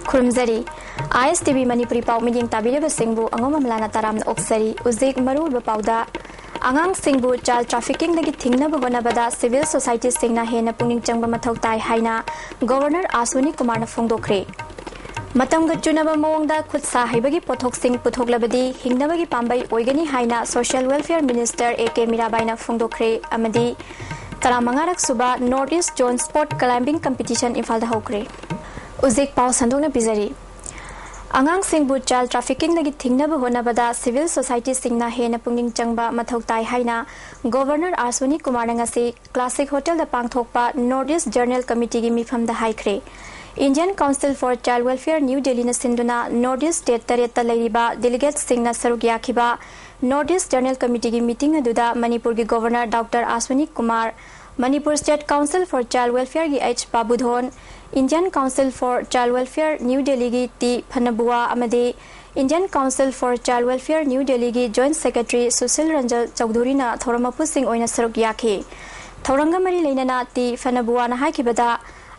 Kurumzari ISTV Manipuri pau meeting tabireba singbu angoma mlana taram oksari uzik maru bapauda angang singbu child trafficking dagi thingna bhona bada civil society singna hena pungning changba mathau tai haina governor Aswani Kumar na phongdokre matam ga chunaba mawngda khutsa haibagi pothok sing puthoklabadi hingnabagi pambai oigani haina social welfare minister AK Mirabai na phongdokre amadi taramangarak suba North East Zone Sport Climbing Competition Imphal da hokre uzik pau sandona bizari angang singbu child trafficking dagi thingnaba honabada civil society singna hena pungning changba mathau tai haina governor Aswani Kumar ngasi classic hotel da pangthokpa North East Journal Committee gi mifam da haikre Indian Council for Child Welfare New Delhi na sinduna North East State tareta lairiba delegate singna saruk yakhiba North East Journal Committee gi meeting aduda Manipur gi governor Dr. Aswani Kumar Manipur State Council for Child Welfare gi H Babudhon Indian Council for Child Welfare New Delhi gi T Phanabua amade Indian Council for Child Welfare New Delhi gi Joint Secretary Susil Ranjal Chaudhuri na thoramapus sing oina saruk yakhi thoranga mari leinana T Phanabua na haikibada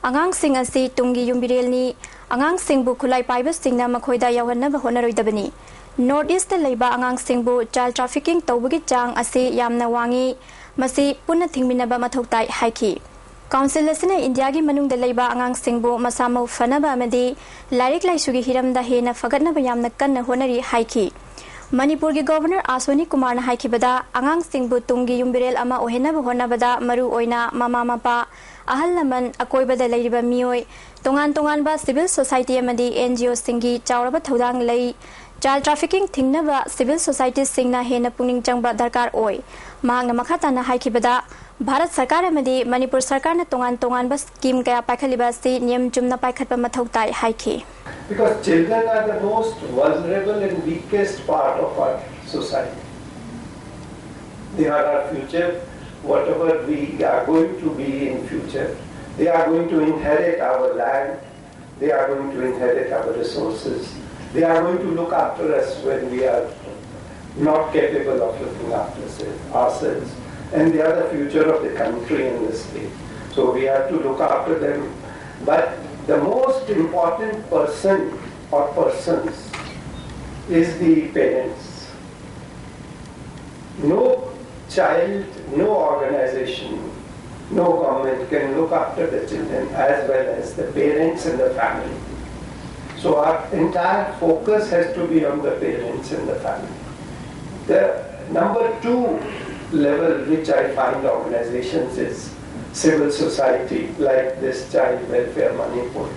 angang sing asi tungi yumbirelni angang singbu khulai paiba singna makhoida yawanna ba honaroidabani North East leiba angang singbu child trafficking tawbagi chang asi yamna wangi masi punna thingminaba mathoktai haiki Council asina India gi manung da leiba angang singbu masamo fanaba amadi larik laisugi hiramda hena fagatna bayamna kanna honari haiki Manipur gi governor Aswani Kumar na haikibada angang singbu tungi yumbirel ama ohena honabada maru oina mama mapa ahal laman akoibada leiriba mioi tongan ba civil society amadi NGO singi chawraba thodang lei child trafficking thingnaba civil society singna hena pungning changba darkar oi mahangna makhata na haikibada Bharat Sarkar amadi Manipur Sarkar na tongan ba scheme kaya paikhaliba si niyam chumna paikhatpa mathau tai haiki because children are the most vulnerable and weakest part of our society. They are our future. Whatever we are going to be in future, they are going to inherit our land, they are going to inherit our resources, they are going to look after us when we are not capable of looking after ourselves, and they are the future of the country and the state. So we have to look after them. But the most important person or persons is the parents. No child, no organization, no government can look after the children as well as the parents and the family. So our entire focus has to be on the parents and the family. The number 2 level which I find organizations is civil society like this Child Welfare Manipur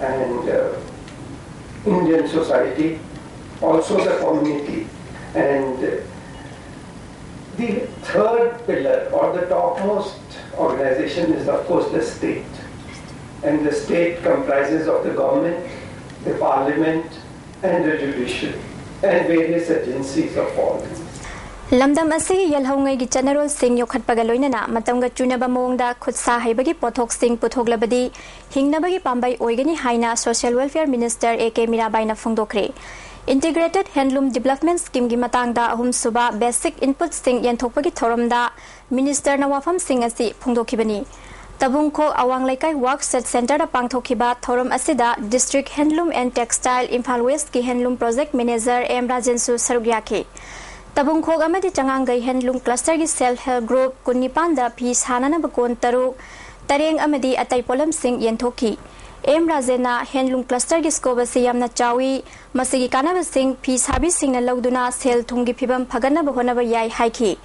and Indian society, also the community, and the third pillar or the topmost organization is of course the state, and the state comprises of the government, the parliament and the judiciary and various agencies of all. Lamdam asi yalhawngai gi general sing yokhatpaga loinana matamga chunaba mawngda khutsa haibagi pothok sing puthoklabadi hingnabagi pambai oigani haina social welfare minister AK Mirabai na phongdokre Integrated Handloom Development Scheme gi matangda ahum suba basic input sing yenthokpagi thoramda minister na wafam sing asi phongdokhibani Tabungkho awang laikai workshop center da pangthokiba thoram asida district handloom and textile Imphal West ki handloom project manager M Rajensu sarugyake Tabungkhog amadi changangai handloom cluster gi self help group kunipan da phi sanana bakon taruk tareng amadi atai polam sing yenthoki M Rajena handloom cluster gi scope se yamna chawi masigi kanaba sing phi sabi sing na lawduna sel thungi phibam phagana bahona ba yai haiki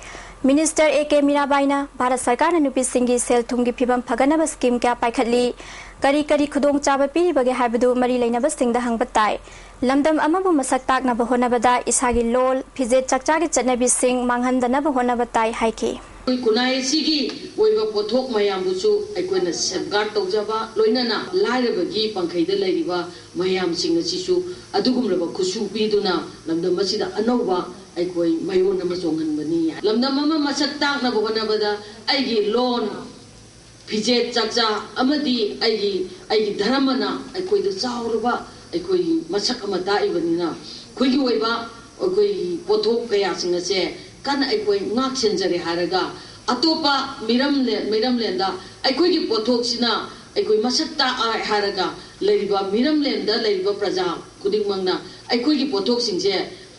Minister AK Mirabai na Bharat Sarkar na nupi singi sel thungi phibam phagana ba scheme kya paikhatli kari khudong chaba piri bage haibadu mari leina ba sing da hangbatai lamdam amabu masak tak na bahona bada isagi lol phije chakcha gi chatnabi sing manghandana bahona batai haiki kunai sigi oiba pothok mayam buchu aikoina safeguard tawjaba loinana lairabagi pangkhaida lairiba mayam sing asisu adugumraba khusu piduna lamdam masida anauba aikoi mayon ama chonghanbani lamdam ama masak tak na bahona bada aigi loan phije chakcha amadi aigi dharamana aikoi da chawraba aikoi masak ama daibanina khoigi oiba aikoi pothok kaya sing ase kan aikoi ngak senjare haraga atopa miramlenda aikoi gi pothok sina aikoi masakta haraga लेरिबा मिरमलेंदा लेरिबा प्रजा कुदिंगमंगना अखोइगी पोथोकसिंगसे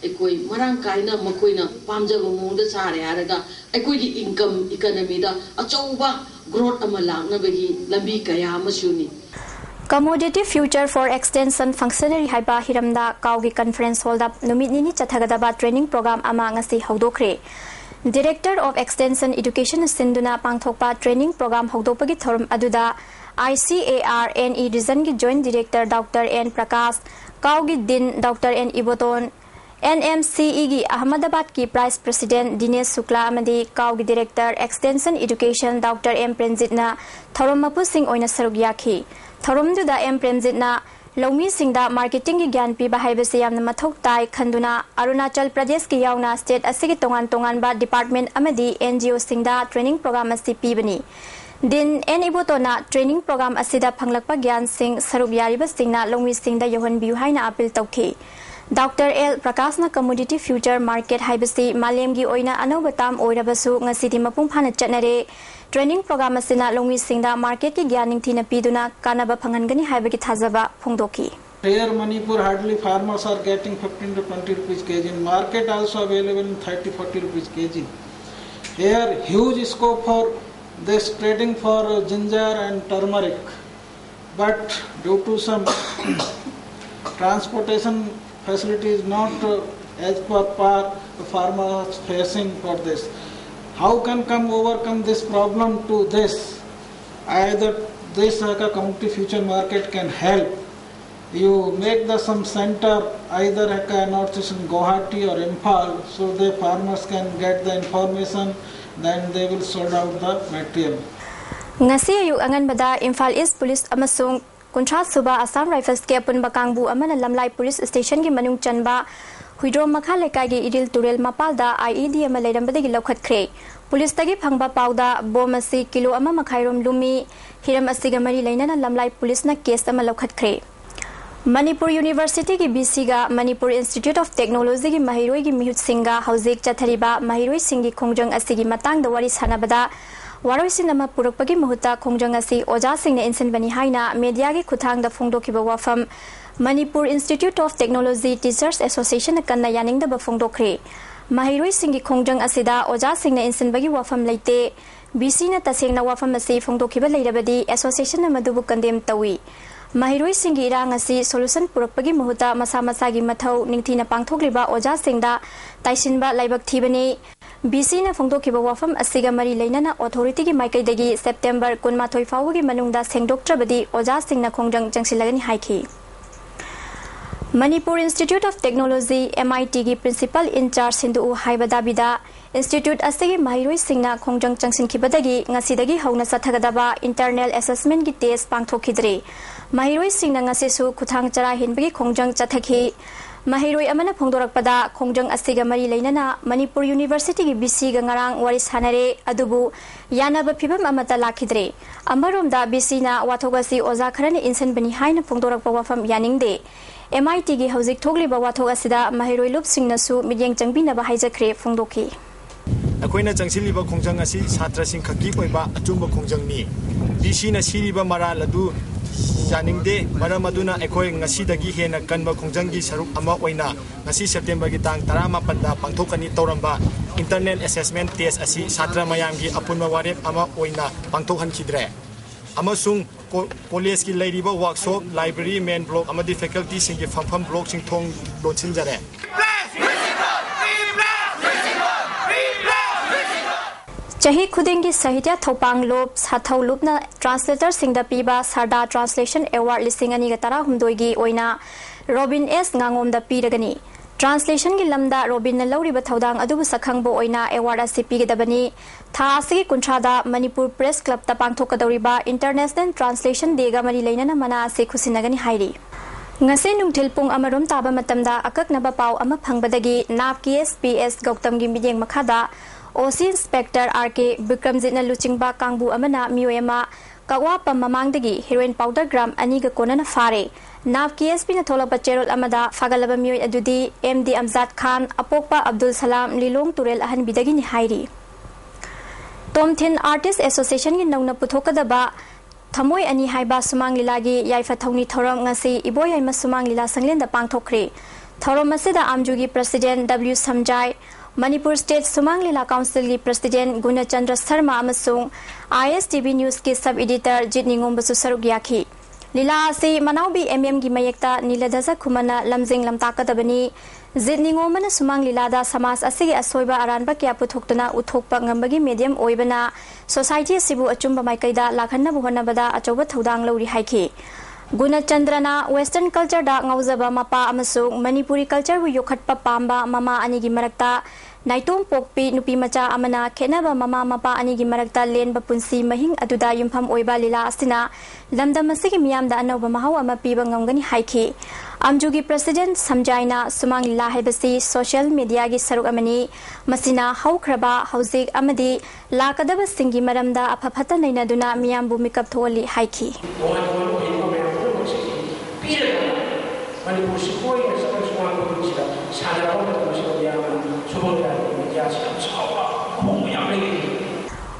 अखोइ मरांग काइना मखोइना पामजब मोंगदा सारे हारगा अखोइगी income इकोनॉमीदा अचौबा growth अमा लांगनबगी लंबी कया अमसुनी Commodity Future for Extension Functionary haiba hiramda kawgi conference hall da numit nini chathagadaba training program ama ngasi hawdokre Director of Extension Education Sinduna pangthokpa training program hawdopagi thorum aduda ICARNE Region gi Joint Director Dr. N Prakash Kawgi Din Dr. N Iboton NMCE gi Ahmedabad ki Vice President Dinesh Sukla amadi Kawgi Director Extension Education Dr. M Prenjitna thorum mapu sing oina saruk yakhi Thorumduda M Premjitna Lomi Singda Marketing gi Gyan pi bahaibase yamna mathok tai khanduna Arunachal Pradesh ki yauna state asigi tongan ba department amadi NGO Singda training program asi pibani Din en ibotona training program asida phanglakpa Gyan Singh sarup yariba Singna Lomi Singda yohan biu haina appeal tawkhi Dr. L Prakashna Commodity Future Market haibasi malem gi oina anoba tam oirabasu ngasidi mapung phana chatnare Training program asina longmi singda market ki gyaning thina piduna kanaba phangangani haibagi thajaba phongdoki Here Manipur hardly farmers are getting 15 to 20 rupees kg in market also available in 30-40 rupees kg Here huge scope for this trading for ginger and turmeric but due to some transportation facilities not as per par the farmers facing for this How can overcome this problem to this? Either this Commodity Future Market can help. You make some center either northeast in Guwahati or Imphal so the farmers can get the information then they will sort out the material. Ngasi ayu anganbada Imphal East Police amasung Kuntra Suba Assam Rifles ke apunba kangbu amana Lamlai Police Station gi manung chanba Huidrom makha lekai gi idil turel mapalda IED ama leirambadagi lokhat khre Police tagi phangba pauda bom asi kilo ama makhairom lumi hiram asiga mari leinana Lamlai Police na case ama lokhat khre Manipur University ki BC ga Manipur Institute of Technology gi mahiroi gi mihut singa hauzik chathariba mahiroi singi khongjang asigi matang da wari sanabada waroi sinama purakpagi muhuta khongjang asi oja singne insin bani haina media gi khuthang da phongdokiba wafam Manipur Institute of Technology Teachers Association kanna yaning da bafongdokre Mahiroi singi khongjang asida oja singna insin bagi wafam leite BC na tasengna wafam asi phongdokiba leirabadi association amadubu condemn tawi Mahiroi singi irang asi solution purakpagi muhuta masa masagi mathau ningthina pangthokliba oja singda taisinba laibak thibani BC na phongdokiba wafam asiga mari leinana authority gi maikaidagi September 12 fawgi manungda sengdoktrabadi oja singna khongjang jangsilagani haiki Manipur Institute of Technology MIT gi principal in charge Hindu Haibadabida Institute asigi mahiroi singna khongjang changsin khibadagi ngasidagi hauna sathagadaba internal assessment gi test pangthokidre mahiroi singna ngasisu khuthang chara hinbagi khongjang chathakhi mahiroi amana phongdorakpada khongjang asiga mari leinana Manipur University gi BC ga ngarang wari sanare adubu yanaba phibam amata lakhidre amaromda BC na wathogasi oza kharani insan bani haina phongdorakpa wafam yaningde MIT gi hauzik thokliba wathog asida mahiroi lup singnasu midyeng changbinaba haijakre phongdoki akoina changsiliba khongjang asi chhatra sing khaki oiba achumba khongjang ni BC na siriba maral adu janingde maram aduna akoi ngasi dagi hena kanba khongjang gi saruk ama oina ngasi September gi tang 18 da pangthokani toramba internal assessment test asi chhatra mayam gi apunma warep ama oina pangthokhan khidre amasung college ki lairiba workshop library main block amadi faculty sing gi famfam block sing thong lonsin jare Chahi khudingi sahitya thopang lop sathau lupna translator singda piba sarda translation award listing ani ga tara humdoi gi oina Robin S ngangom da piragani Translation gi lamda Robin na lauri ba thaudang adubu sakhangbo oina award asi pigedabani tha asigi kunthada Manipur Press Club ta pangthokadori ba International Translation Day ga mari leinana mana ase khusinagani hairi ngase nungthil pung amarom taba matamda akaknaba pau ama phangbadagi NAP SPS Gautam gi mideng makhada OC Inspector RK Bikramjit na luchingba kangbu amana mioema Kagwa pamamangdagi heroin powder gram ani ga konana fare NAP KSP na tholapa cherol amada fagalaba mioi adudi MD Amzad Khan apokpa Abdul Salam Lilong Turel ahan bidagi ni hairi Tomthin Artist Association gi nauna puthokadaba Thamoi ani haiba sumang lilagi yaifa thongni thorom ngasi iboy aima sumang lila sanglenda pangthokre. Thorom asida amjugi President W Samjai, Manipur State Sumang Lila Council ki President Gunachandra Sharma amasung ISTV News ki sub editor Jitningom basu saruk yaki. Lila asi manaubi MM gi mayekta niladasa khumana lamjing lamtakadabani Jitningom mana sumang lilada samas asigi asoiba aranba kya puthoktuna uthokpa ngambagi medium oibana society sibu achumba maikaida lakhanna buhana bada achoba thodang lori haiki. Gunachandrana Western culture da ngauzaba mapa amasung Manipuri culture bu yokhatpa pamba mama ani gi marakta Naitum pokpi nupi macha amana khenaba mama mapa ani gi marakta lenba punsi mahing aduda yumpham oiba lila asina lamdam asigi miyamda anoba mahaw ama piba ngamgani haiki. Amjugi President Samjaina sumang lila haibasi social media gi saruk amani masina haukraba hauzik amadi lakadaba singi maramda aphapata nainaduna miyambu mikap tholi haiki.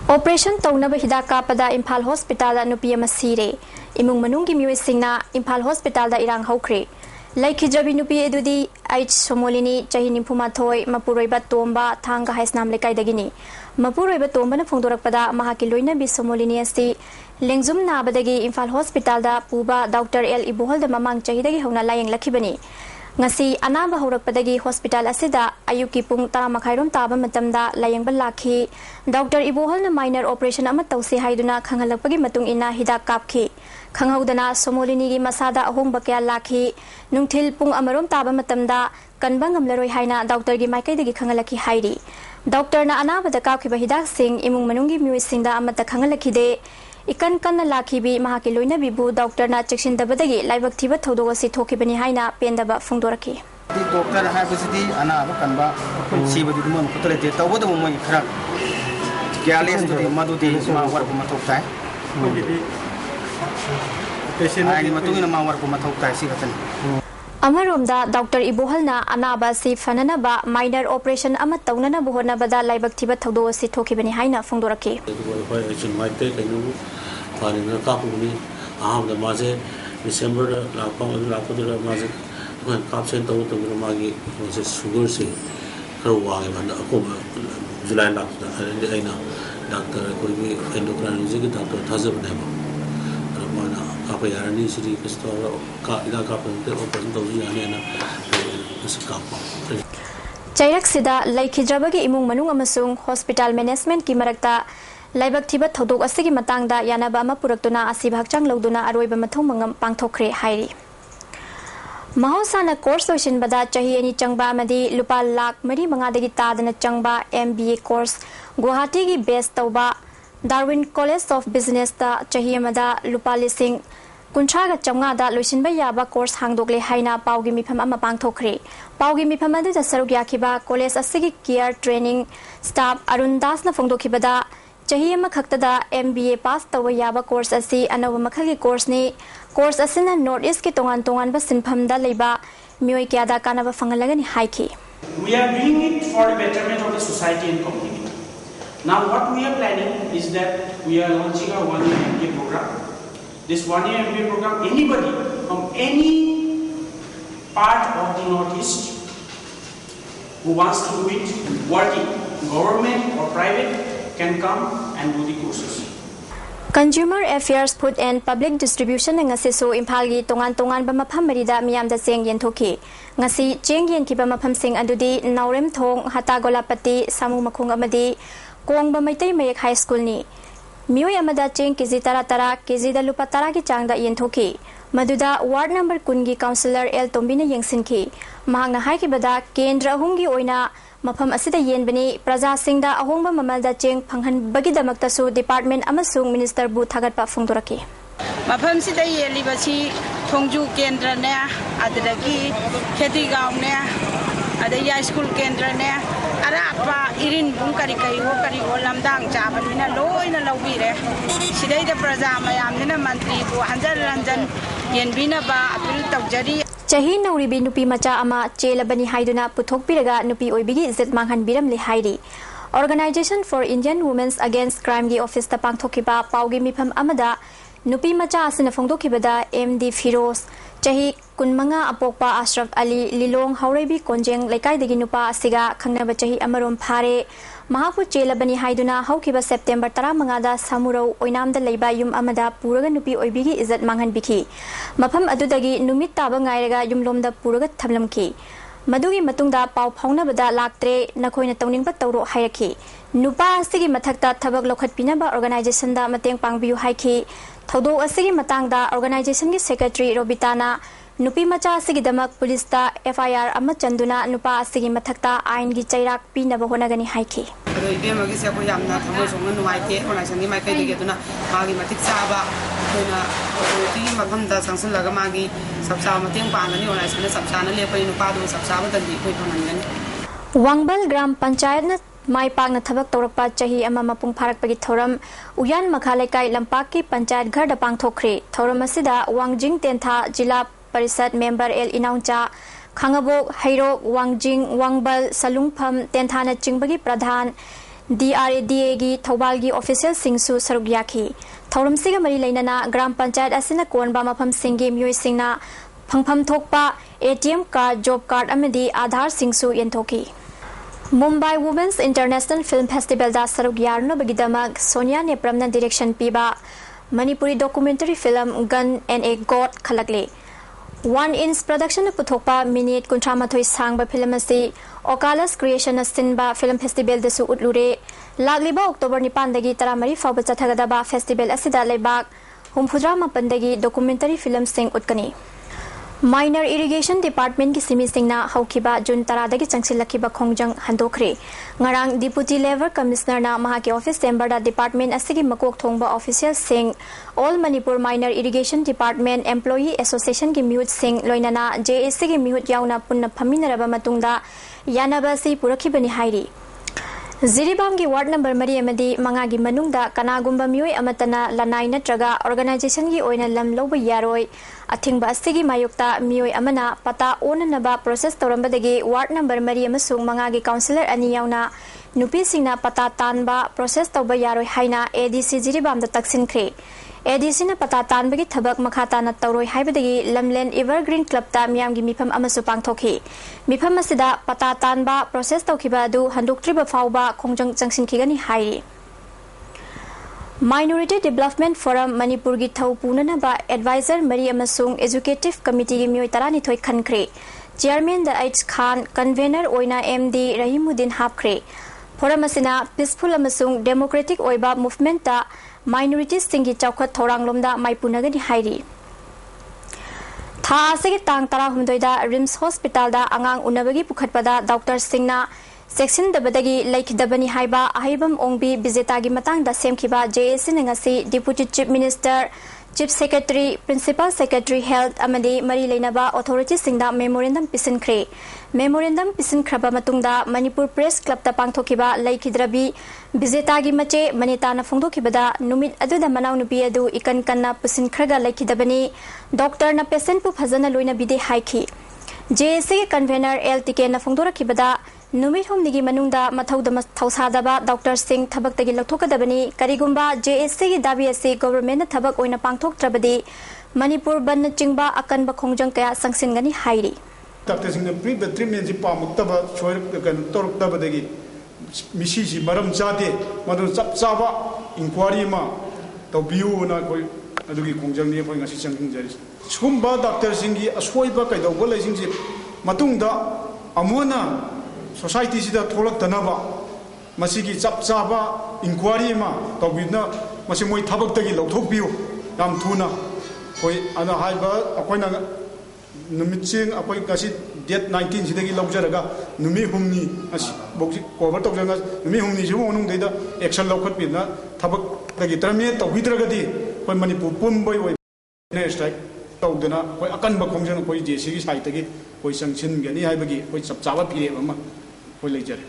Operation Taunaba Hidaka pada Impal Hospital da nupi masire. Imung manungi miwi singna Impal Hospital da irang haukre. Laikhijabi nupi edudi H Somolini Chahini Pumathoi Mapuroiba Tomba Thanga Haisnam Lekai dagini. Mapuroiba Tomba na phongdorak pada Mahakiloina bi Somolini asti Lengzum Nabadagi Impal Hospital da Puba Dr. L Ibohol da Mamang Chahidagi hauna layang lakhibani. Ngasi anaba horakpadagi hospital asida ayuki pung tara makhairom taba matamda layangba lakhi Dr. Ibohol na minor operation ama tausi haiduna khangalakpagi matung ina hidak kapki khanghaudana Somolini gi masada ahong bakya lakhi nungthil pung amarom taba matamda kanba ngamlaroi haina doctor gi maikaidagi khangalaki hairi doctor na anaba da kapkhiba hidak sing imung manungi miwisingda amata khangalaki de Ikan kana lakhibi mahakiloina bibu doctor na chekshin dabadagi laibak thiba thodoga si thokibani haina pendaba phungdoraki doctor habisidi ana kanba sibadi mon kutale te tawada mo mai khara careless to madu de ma war ko mathok tai patient ai matungina ma war ko mathok tai si khatan Amaromda Dr. Ibohalna anaba si fananaba minor operation ama taunana buhona bada laibak thiba thodo si thokibani haina phungdoraki December caption sugar se July doctor endocrinology doctor apa ya ni siri kestor ka ida ka operation to yani na sikapa Chairak sida laikhidrabagi imung manung amasung hospital management ki marakta laibak thiba thodok asigi matangda yanaba ama puraktuna asibhakchang loduna aroiba mathong mangam pangthokre hairi Mahosana course loishin bada chahi ani changba amadi lupa lakh mari mangadagi tadana changba MBA course Guwahati gi base tawba Darwin College of Business da chahi amada lupa lising Kunchaga chamga da loishin ba yaba course hangdokle haina paugi mifam ama pangthokre paugi mifam adu da saruk yakhiba college asigi care training staff Arun Das na phongdokhibada chahi ama khaktada MBA pass tawa yaba course asi anawa makhagi course ni course asina North East ki tongan tongan ba sinpham da leiba mioi kya da kanaba fangalagani haiki We are doing it for the betterment of the society and community. Now what we are planning is that we are launching a one-year MBA program. This one-year MBA program, anybody from any part of the Northeast who wants to do it, working, government or private, can come and do the courses. Consumer Affairs Food and Public Distribution ngasi so impalgi tongan ba mapham marida miyam da seng yen thoki ngasi cheng yen ki ba mapham sing adudi Naurem Thong Hata Golapati Samu Makhung amadi Kong ba Maitai Mayek High School ni Mioi amada cheng kg tara kg da lupa tara ki changda yen thoki maduda ward number kungi councillor L Tombina yengsinki mahang na hai ki bada kendra hungi oina mafam asida yenbani praja singda ahongba mamalda cheng phanghan bagidamakta su department amasung minister bu thagatpa phongdoraki mafam sida yeli basi thongju kendra ne adagi kheti gaon ne adaya school kendra ne ara apa irin bung kari ho lamdang chabanina loina lawbire sidai da praja mayam ne mantri bu hanjan yenbina ba apil tawjari Chahi Nauribi Nupi Macha Ama Chelabani Haiduna Puthok Piraga Nupi Oibigi Zitmanghan Biram Lihairi. Organization for Indian Women's Against Crime Gi Office Tapang Thokiba Paugi Mipam Amada नुपी मचा असना फोंदोखिबदा MD Firoz चाही कुनमंगा अपोकपा अशरफ अली लिलोंग हौरेबी कोंजेंग लेकाइदगी नुपा असिगा खंगनबा चाही अमरोम फारे महापु चेलबनी हाइदुना हौखिबा September 15 सामुरौ ओइनामदा लेबा yum अमदा पुरगा नुपी ओइबिगी इज्जत मांगहनबिखि मफम अदुदगी नुमित ताबा ngairaga yumlomda puraga thamlamki मदुगी मतुंगदा पाव फाउनबदा लाक्त्रे नखोइना तौनिंगबा तौरो हायरखि नुपा असिगी मथक्ता थबक लौखटपिनबा organisation दा मतेंग पांगबियु हाइखि थौदो असिगी मतांगदा organisation की secretary रोबिताना नुपी मचा असिगी दमक पुलिस दा एफआईआर अमा चंदुना नुपा असिगी मथक्ता आइन की चैराक पिनबा होनगनी हाइखि इबेमगी से को यामना थमो सोंग नुवाइते ऑर्गेनाइजेशन की माइकೈ दिगे दुना मागी मतिक चाबा कोना ऑथोरिटी मफम दा संसन लगा मागी सबसा मतेंग पांगनी ऑर्गेनाइजेशन सबसाना लेपै नुपा दो सबसाबा दंदी कोइ फमनगनी वांगबल ग्राम पंचायत न माई पाकना थबक तौरकपा चाही अमा मपुंग फारकपगी थौरम उयान मखा लेकाई लंपाक की पंचायत घर दा पांगथोखरे थौरम असिदा वांगजिंग तेंथा जिला परिषद मेंबर एल इनाउंचा खांगबोक हैरोक वांगजिंग वांगबल सलुंगफम तेंथाना चिंगबगी प्रधान DRADA की थौबाल की ऑफिशियल सिंगसु सरुक याखी थौरम सिगा मरी लेनना ग्राम पंचायत असिना कोनबा मफम सिंगे म्योय सिंगना फंगफम थोकपा ATM कार्ड जॉब कार्ड अमदी आधार सिंगसु यंथोकी Mumbai women's international film festival दा सरुक यारनबगीदमक सोनिया नेप्रमना डायरेक्शन पीबा Manipuri documentary film gun and a god खलकले 1 इंच प्रोडक्शन पुथोकपा मिनिट 38 सांगबा फिल्म असी ओकालस क्रिएशन सिनबा फिल्म फेस्टिवल दसु उटलुरे लागलिबा अक्टोबर 9 दगी 13 फाउबा चथगदबा फेस्टिवल असिदा लेबाक 59 दगी डॉक्यूमेंटरी फिल्म सिंग उटकनी माइनर इरिगेशन डिपार्टमेंट की सिमी सिंगना हौखिबा जून 10 दगी चंगसिलखिबा खोंजंग हंदोखरे ngarang deputy level commissioner na mahaki office chamber da department asigi makok thongba official sing all manipur minor irrigation department employee association ki mute sing loinana JAC ki mute yauna punna phaminaraba matungda yanaba si purakhibani hairi Ziribam की ward number मरी अमदी मंगा की मनुंगदा कनागुंबा मियोय अमतना लनाई नत्रगा organisation की ओइना lump लौब यारोय अथिंगबा अस्तिगी मायोक्ता मियोय अमना पता ओननबा process तौरंबदगी ward number मरी अमसुंग मंगा की councillor अनि यावना नुपी सिंगना पता तानबा प्रोसेस तौबा यारोय हाइना ADC जिरिबाम द तक्सिनख्रे ADC ना पता तानबगी थबक मखाताना तौरोय हाइबदगी लमलेन एवरग्रीन क्लब ता मियाम की मिफम अमसु पांगथोखि मिफम असिदा पता तानबा प्रोसेस तौखिबा दु हंदुक्त्रिबा फाउबा खोंजंग चंगसिनखिगनी हाइरि माइनॉरिटी डेवलपमेंट फोरम मणिपुर की थौ पुननबा एडवाइजर मरी अमसुंग एजुकेटिव कमिटी की मियोय 12 खनख्रे chairman D H Khan convener ओइना MD रहीमुद्दीन हापख्रे फोरम असिना पीसफुल अमसुंग डेमोक्रेटिक ओइबा मूवमेंट ता माइनॉरिटीज सिंगी चौखत थौरांगलोमदा माइपुनगनी हाइरि था आसिगे तांग 13 दा रिम्स हॉस्पिटल दा आंगांग उनबगी पुखटपदा डॉक्टर सिंगना सेक्शन दबदगी लेखिदबनी हाइबा अहिबम ओंबी बिजेतागी मतंग दा सेमखिबा JAC नंगसी deputy chief minister chief secretary principal secretary health अमदी मरी लेनबा अथॉरिटी सिंगदा मेमोरेंडम पिसिनख्रे मेमोरेंडम पिसिनख्रबा मतुंगदा मणिपुर प्रेस क्लब ता पांगथोखिबा लेखिद्रबी बिजेतागी मचे मनिताना फोंदोखिबदा नुमित अदुदा मनाव नुपी अदु इकन कन्ना पुसिनख्रगा लेखिदबनी डॉक्टर ना पेशेंट पु फजना लोइना बिदे हाइखि JAC के कन्वेनर LTK ना फोंदोरखिबदा नुमित हमनिगी मनुंगदा मथौदा थौसादबा डॉक्टर सिंह थबकतगी लथोकदबनी करिगुंबा JAC की दाबी असे गवर्नमेंट थबक ओइना पांगथोकत्रबदी मणिपुर बन चिंगबा अकनबा खोंजंग कया संगसिनगनी हाइरि डॉक्टर सिंह प्री ट्रीटमेंट जी पामुक्तबा सोयर कन तोरक्तबदगी मिसी जी मरम जादे मदु चप चाबा इंक्वायरी मा तौबियुना कोई अदुगी खोंजंग ने कोई ngasi चंगजरि सुंबा डॉक्टर सिंह की असोइबा कैदौबा लैसिंग जी मतुंगदा अमोना सोसाइटी सिदा थोलक तनाबा मसीगी चप चाबा इंक्वायरी मा तौबिना मसी मोय थबकतगी लौथोकबियु याम थुना कोई अना हाइबा अकोइना नुमिचिंग अकोइ गसी डेट 19 सिदगी लौजरगा नुमि हुमनी अस बोक्सी कवर तौजंगा नुमि हुमनी जिबो ओनुंग देदा एक्शन लौखतबिना थबकतगी तरमे तौबिद्रगदी कोइ मणिपुर पुंबय ओइ ने स्ट्राइक तौदना कोइ अकनबा खोंजन कोइ JAC की साइटगी कोइ संगसिनगनी हाइबगी कोइ चप चाबा पिरेबमा कोइ लेजरे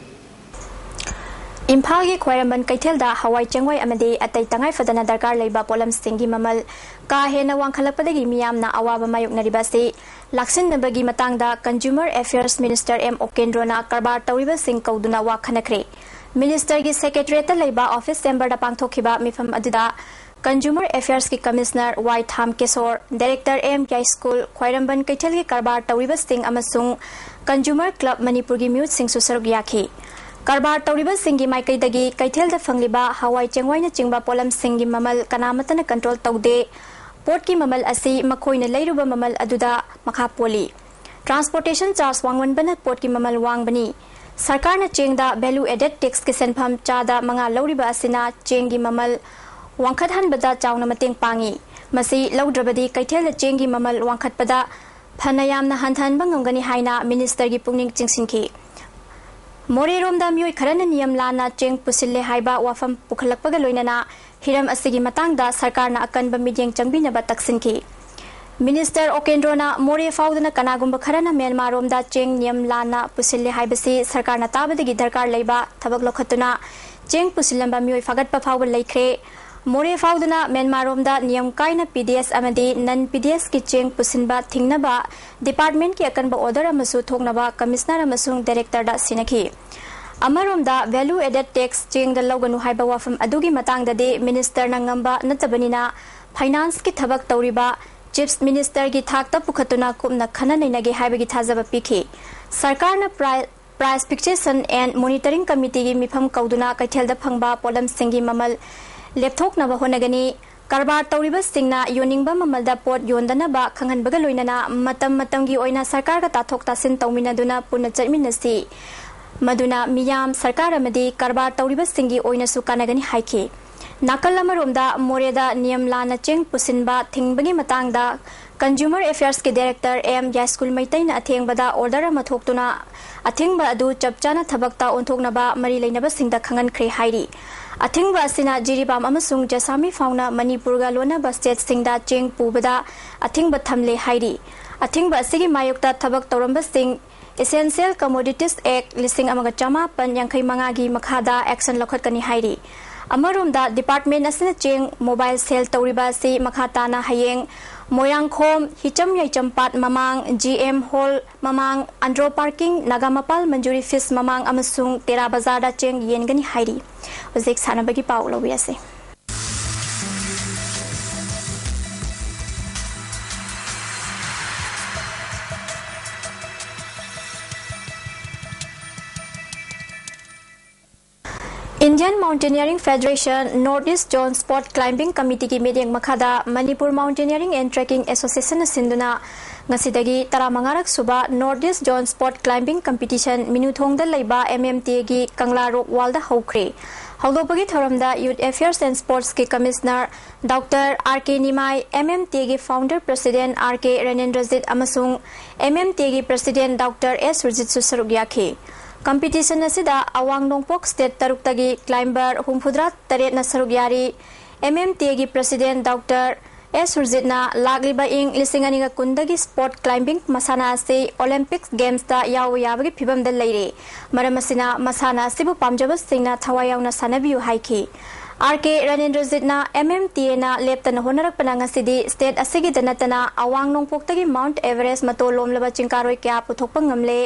इम्फाल की ख्वाइरमन कैथेलदा हवाई चंगवाई अमदे अतै तंगाई फदना दरकार लेबा पोलम सिंगी ममल का हेना वांखलपदगी मियामना अवाबा मायुकनरिबासे लाक्सिनबगी मतंगदा कंज्यूमर अफेयर्स मिनिस्टर M ओकेंद्रोना करबार तौरिबा सिंग कौदुना वाखनखरे मिनिस्टर की सेक्रेटरीट लेबा ऑफिस चेंबर दा पांगथोखिबा मिफम अदुदा Consumer Affairs की Commissioner Y Tham Kesor, Director MK School, Khwairamban Kaithal की Karbar Tauriba Singh amasung Consumer Club Manipur की Mute Singh Susaruk Yaki. Karbar Tauriba Singh की Maikai dagi Kaithal da Fangliba Hawai Chengwai na Chingba Polam Singh की Mamal Kanamata na Control Taude. Port की Mamal asi Makoi na Leiruba Mamal aduda Makha Poli. Transportation charge wangwan bana port की Mamal wang bani. Sarkar na Cheng da value added tax ki senpham chada manga lauriba asina Cheng की Mamal Wangkhat han bada chawna mateng pangi masi laudrabadi kaithel la chengi mamal wangkhat pada phanayam na hanthan bangangani haina minister gi pungning chingsinki more romda myoi kharana niyam lana cheng pusille haiba wafam pukhalakpaga loinana hiram asigi matangda sarkar na akanba midyeng changbina ba taksinki minister okendrona more faudana kanagumba kharana myanmar romda cheng niyam lana pusille haibasi sarkar na tabadagi darkar leiba thabak lokhatuna cheng pusilamba myoi fagatpa fawba leikre More faudana Myanmar romda niyam kaina PDS amadi non PDS ki cheng pusinba thingnaba department ki akanba order amasu thoknaba commissioner amasung director da sinaki amaromda value added tax cheng da loganu haiba wafam adugi matangda de minister na ngamba natabanina finance ki thabak tawriba chief minister gi thakta pukhatuna kumna khana nainage haiba gi thajaba pikhi sarkar na price fixation and monitoring committee gi mifam kauduna kaithel da phangba polam singi mamal Lepthok na bahonagani karbar tauriba singna yoningba mamalda pot yondanaba khanghanbaga loinana matam gi oina sarkar ga tathok tasin tawmina duna punna chaiminasi maduna miyam sarkar amadi karbar tauriba singi oina su kanagani haiki nakal amaromda moreda niyam lana cheng pusinba thingbagi matangda Consumer Affairs ke Director M Ya School Maitai na athengbada order ama thoktuna athengba adu chapchana thabakta onthoknaba mari leinaba singda khangan khre hairi Athingba asina jiribam amasung jasami fauna Manipur ga lona ba state singda cheng pubada athingba thamle hairi athingba asigi mayokta thabak toramba sing Essential Commodities Act listing amaga chama pan yankhai manga gi makhada action lokhat kani hairi amarumda department asina cheng mobile sale tawriba si makhata na hayeng Moyang Khom Hicham Yaichampat Mamang GM Hall Mamang Andro Parking Nagamapal Manjuri Fis Mamang amasung Tera Bazada Cheng Yengani Hairi Uzik Sanabagi Paulo Wiase Indian Mountaineering Federation Northeast Zone Sport Climbing Committee ki meeting makhada Manipur Mountaineering and Trekking Association sinduna ngasidagi taramangarak suba Northeast Zone Sport Climbing Competition minuthongda leiba MMT gi Kangla Rock Wall da hokre hawdopagi thoramda Youth Affairs and Sports ki Commissioner Dr. RK Nimai MMT gi Founder President RK Ranendrajit amasung MMT gi President Dr. S Rajit Susaruk yakhe Competition asida awang nongpok state taruktagi climber humphudra taret na sarugyari MMT gi President Dr. S Rajitna lagliba ing lisingani ga kundagi sport climbing masana ase Olympics games da yaw yabagi phibam da leire maramasina masana sibu pamjaba singna thawayawna sanabiu haiki RK Ranendrajitna MMT na leptana honarak pananga sidi state asigi danatana awang nongpok tagi Mount Everest mato lomlaba chingkaroi kya puthokpa ngamle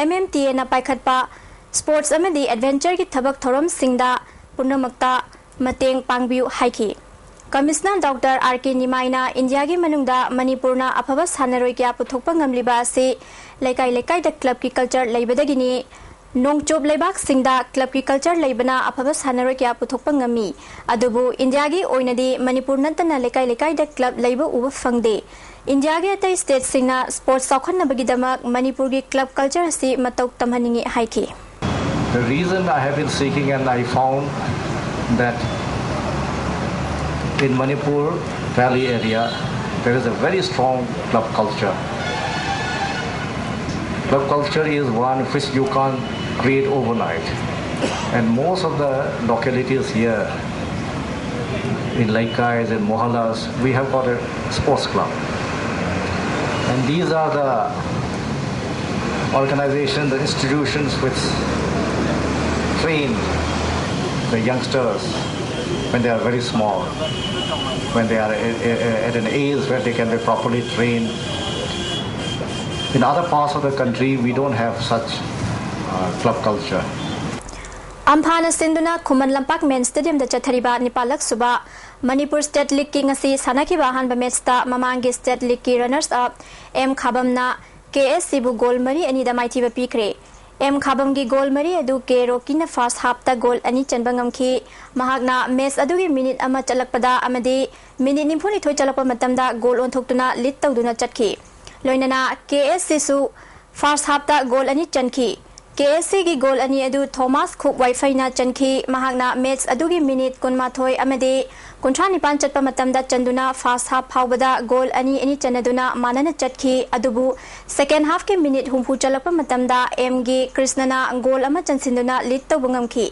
MMT na paikhatpa sports amadi adventure ki thabak thorom singda punamakta mateng pangbiu haiki Commissioner Dr. RK Nimaina India gi manungda Manipurna aphaba sanaroi kya puthokpa ngamliba ase lekai da club ki culture leibadagini nongchop leibak singda club ki culture leibana aphaba sanaroi kya puthokpa ngami adubu India gi oinadi Manipur nantana lekai da club leiba uba fangde India ge atai state singna sports saukhanna bagidamak Manipur gi club culture si matok tamhaningi haiki The reason I have been seeking and I found that in Manipur Valley area there is a very strong club culture. Club culture is one which you can't create overnight, and most of the localities here in Laikais and Mohallas we have got a sports club. And these are the organizations, the institutions which train the youngsters when they are very small, when they are at an age where they can be properly trained. In other parts of the country, we don't have such club culture. Amphana Sinduna Kuman Lampak Men Stadium the Chathariba Nipalak Suba Manipur State League King Asi Sanaki Bahan Bamesta Mamangi State League runners up M Khabamna KS Sibu Goal Mari and the Mighty Pikre M Khabamgi Goal Mari Adu Ke Rokina first half the goal Ani Chanbangam Ki Mahagna Mes Adugi minute Ama Chalakpada Amadi minute Nimpuni to Chalapa Matamda goal on Tokuna Litau Duna Chatki Loinana KS Sisu first half the goal Ani Chanki KSC gi goal ani adu Thomas Cook Wi-Fi na chanki mahagna match adugi minute kunmathoi amade kunthani pan chatpa matamda chanduna first half phawbada goal ani chanaduna manana chatki adubu second half ke minute humpu chalakpa matamda M gi Krishnana goal ama chansinduna lead tawbungam ki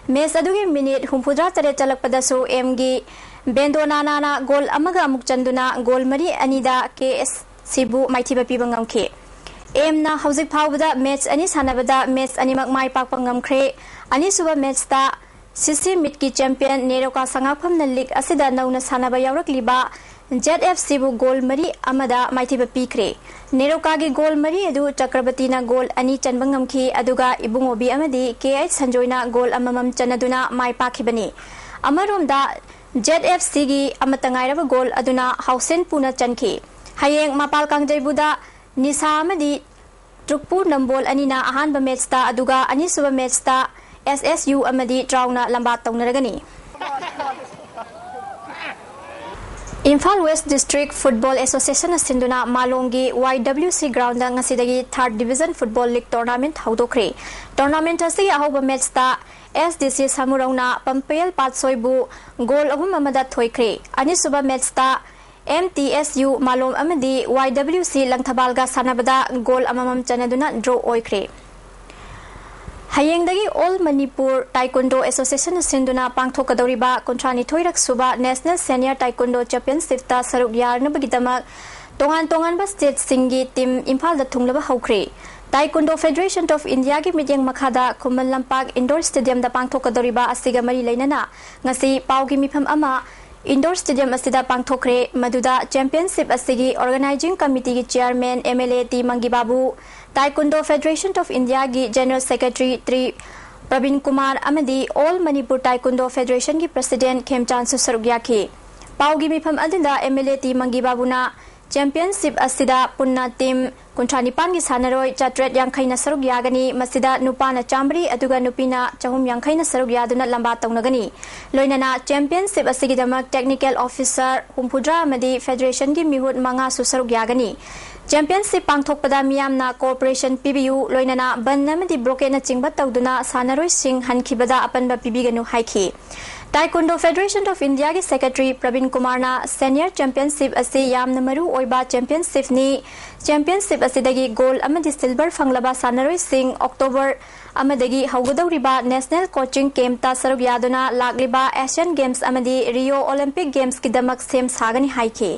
match adugi minute humpudra tare chalakpada so M gi Bendona na goal amaga amuk chanduna goal mari anida KS Sibu maithiba pibangam ki Emna Hauzik Pawda match ani sanabada match ani makmai pakpangam kre ani suba match ta CC Mitki champion Neroka Sangapam na league asida nauna sanaba yaurak liba ZFC bu goal mari amada maithiba pikre Neroka gi goal mari adu Chakrabati na goal ani chanbangam ki aduga ibungobi amadi KH Sanjoyna goal amamam chanaduna mai pakhibani amaromda ZFC gi amatangairaba goal aduna Hausen Puna chanki hayeng mapal kangjaibuda Nisa Amadi Trukpur Nambol Anina Ahanba Matchta Aduga Anisuba Matchta SSU Amadi Trauna Lambat Taunaragani Imphal West District Football Association Sinduna Malongi YWC Ground Ngasidagi 3rd Division Football League Tournament Haudokre Tournament Asi Ahoba Matchta SDC Samurauna Pampel Patsoibu Goal Ahum Amada Thoikre Anisuba Matchta MTSU Malom Amadi YWC Langthabalga Sanabada goal amamam chanaduna draw oikre Hayengdagi All Manipur Taekwondo Association Sinduna Pangthokadoriba Kontrani Thoirak Suba National Senior Taekwondo Championship ta saruk yarnabagidama tongan ba state singi team Imphal da thunglaba haukre Taekwondo Federation of India gi midyang makhada Kuman Lampak Indoor Stadium da pangthokadoriba asiga mari leinana ngasi paugi mifam ama Indoor Stadium asida pangthokre maduda championship asigi organizing committee gi chairman MLA T Mangibabu Taekwondo Federation of India gi general secretary Tri Pravin Kumar amadi All Manipur Taekwondo Federation gi president Khemchan Susarugya ki paugi mifam adinda MLA T Mangibabu na championship asida punna team kunthani pan gi sanaroi chatret yangkhaina saruk yagani masida nupana chambri aduga nupina chahum yangkhaina saruk yaduna lamba tawnagani loinana championship asigi damak technical officer humpudra amadi federation gi mihut manga su saruk yagani championship pangthokpada miyamna cooperation PBU loinana ban amadi broken na chingba tawduna sanaroi sing hankhibada apanba pibiganu haiki Taekwondo Federation of India ki Secretary Pravin Kumar na Senior Championship asi yamna maru oiba championship ni championship asidagi gold amadi silver fanglaba sanaroi sing October amadagi haugadawriba National Coaching Camp ta saruk yaduna lagliba Asian Games amadi Rio Olympic Games ki damak sem sagani haike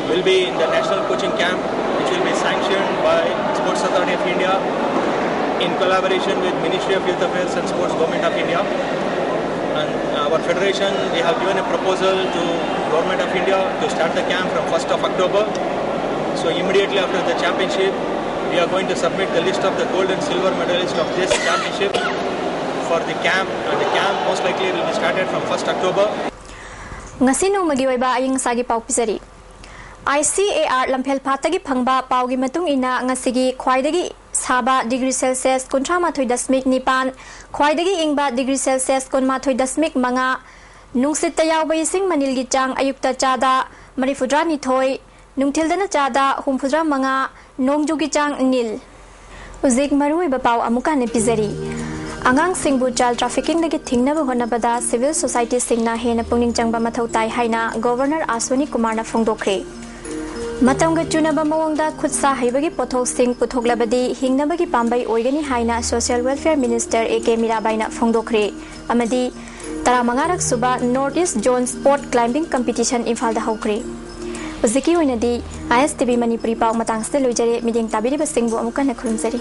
will be in the National Coaching Camp which will be sanctioned by Sports Authority of India in collaboration with Ministry of Youth Affairs and Sports Government of India. And our federation, they have given a proposal to Government of India to start the camp from 1st of October. So immediately after the championship, we are going to submit the list of the gold and silver medalists of this championship for the camp. And the camp most likely will be started from 1st October. Ngasino magiwaiba aying sagi paupizari. ICAR Lampel Patagi Pangba Paugi Matung ina ngasigi khwaidagi Saba degree Celsius kontramathoi dasmik nipan khwaidagi ingba degree Celsius konmathoi dasmik manga nungsit tayawba ising manilgi chang ayukta chada marifudra nithoi nungthildana chada humfudra manga nongjugi chang nil uzik marui bapau amuka ne pizari angang singbu child trafficking dagi thingnaba honabada civil society singna hena pungning changba mathau tai haina governor Aswani Kumar na phongdokre Matangga chunaba mawangda khutsa haibagi pothok sing puthoklabadi hingnabagi pambai oigani haina Social Welfare Minister AK Mirabai na phongdokre amadi taramangarak suba North East Zone Sport Climbing Competition Imphal da hokre uziki oinadi ISTV Manipuri pau matangste loijare miding tabiri basingbu amuka na khurumjari